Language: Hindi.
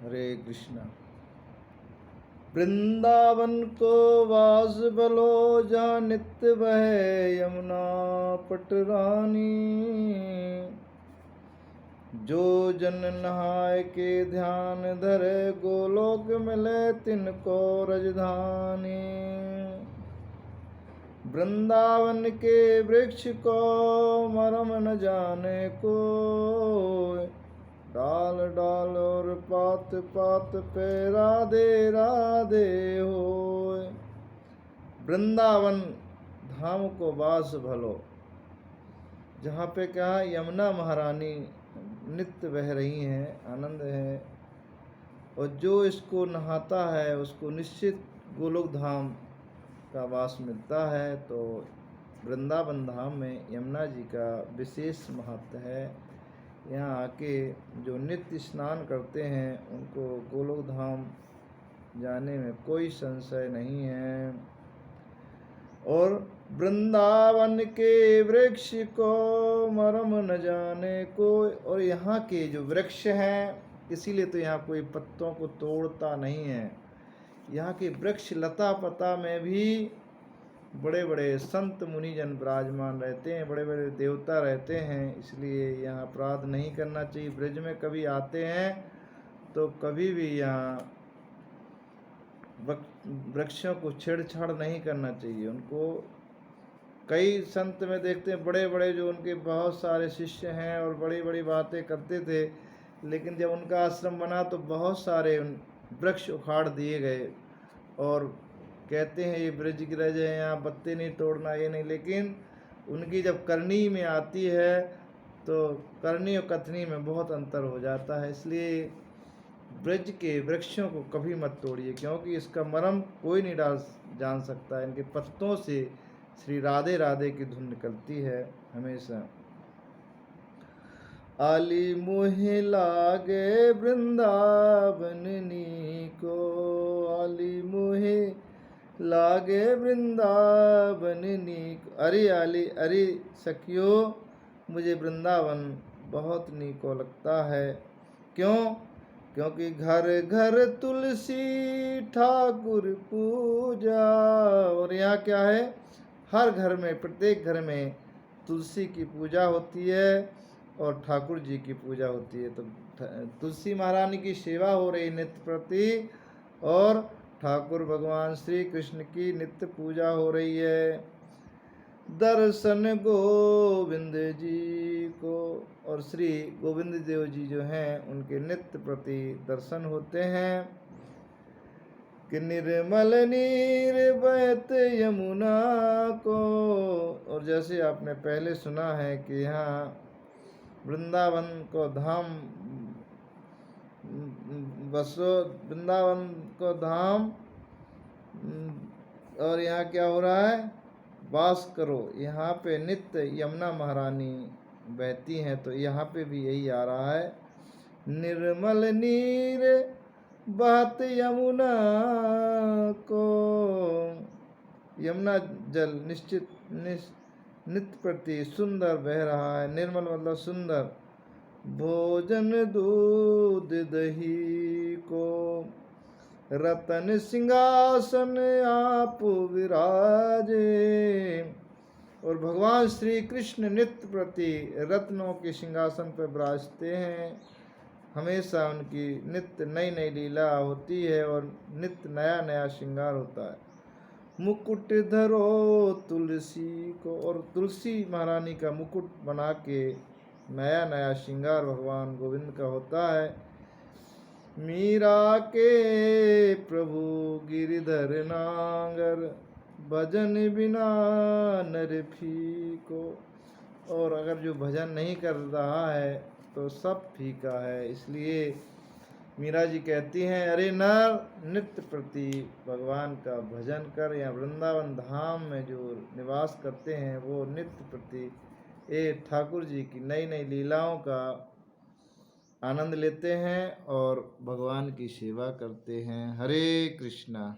हरे कृष्णा। वृंदावन को वास भलो, जहाँ नित्य बहे यमुना पटरानी। जो जन नहाय के ध्यान धरे, गोलोक मिले तिनको रजधानी। वृंदावन के वृक्ष को मरम न जाने को, डाल डाल और पात पात पे राधे राधे होय। वृंदावन धाम को वास भलो, जहाँ पे क्या यमुना महारानी नित्य बह रही हैं, आनंद है, और जो इसको नहाता है उसको निश्चित गोलोक धाम का वास मिलता है। तो वृंदावन धाम में यमुना जी का विशेष महत्व है। यहाँ आके जो नित्य स्नान करते हैं उनको गोलोक धाम जाने में कोई संशय नहीं है। और वृंदावन के वृक्ष को मरम न जाने कोई, और यहाँ के जो वृक्ष हैं, इसीलिए तो यहाँ कोई पत्तों को तोड़ता नहीं है। यहाँ के वृक्ष लता पता में भी बड़े बड़े संत मुनिजन विराजमान रहते हैं, बड़े बड़े देवता रहते हैं, इसलिए यहाँ अपराध नहीं करना चाहिए। ब्रज में कभी आते हैं तो कभी भी यहाँ वृक्षों को छेड़छाड़ नहीं करना चाहिए। उनको कई संत में देखते हैं बड़े बड़े, जो उनके बहुत सारे शिष्य हैं और बड़ी बड़ी बातें करते थे, लेकिन जब उनका आश्रम बना तो बहुत सारे वृक्ष उखाड़ दिए गए और कहते हैं ये ब्रज गिरज है, यहाँ पत्ते नहीं तोड़ना, ये नहीं। लेकिन उनकी जब करनी में आती है तो करनी और कथनी में बहुत अंतर हो जाता है। इसलिए ब्रज के वृक्षों को कभी मत तोड़िए, क्योंकि इसका मर्म कोई नहीं जान सकता। इनके पत्तों से श्री राधे राधे की धुन निकलती है हमेशा। आली मोहे लागे वृंदावननी को, आली मोहे लागे वृंदावननी को। अरे आली, अरे सखियो, मुझे वृंदावन बहुत नीको लगता है। क्यों? क्योंकि घर घर तुलसी ठाकुर पूजा। और यहाँ क्या है, हर घर में, प्रत्येक घर में तुलसी की पूजा होती है और ठाकुर जी की पूजा होती है। तो तुलसी महारानी की सेवा हो रही नित्य प्रति, और ठाकुर भगवान श्री कृष्ण की नित्य पूजा हो रही है। दर्शन गोविंद जी को, और श्री गोविंद देव जी जो हैं उनके नित्य प्रति दर्शन होते हैं। कि निर्मल नीर बहत यमुना को। और जैसे आपने पहले सुना है कि यहाँ वृंदावन को धाम बसो, वृंदावन को धाम, और यहाँ क्या हो रहा है, वास करो। यहाँ पे नित्य यमुना महारानी बहती हैं, तो यहाँ पे भी यही आ रहा है, निर्मल नीर बहत यमुना को। यमुना जल निश्चित नित्य प्रति सुंदर बह रहा है। निर्मल मतलब सुंदर। भोजन दूध दही को, रतन सिंहासन आप विराजे। और भगवान श्री कृष्ण नित्य प्रति रत्नों के सिंहासन पर विराजते हैं। हमेशा उनकी नित्य नई नई लीला होती है और नित्य नया नया श्रृंगार होता है। मुकुट धरो तुलसी को, और तुलसी महारानी का मुकुट बना के नया नया श्रृंगार भगवान गोविंद का होता है। मीरा के प्रभु गिरिधर नांगर, भजन बिना नर फीको। और अगर जो भजन नहीं कर रहा है तो सब फीका है। इसलिए मीरा जी कहती हैं, अरे नर, नित्य प्रति भगवान का भजन कर। या वृंदावन धाम में जो निवास करते हैं वो नित्य प्रति ठाकुर जी की नई नई लीलाओं का आनंद लेते हैं और भगवान की सेवा करते हैं। हरे कृष्णा।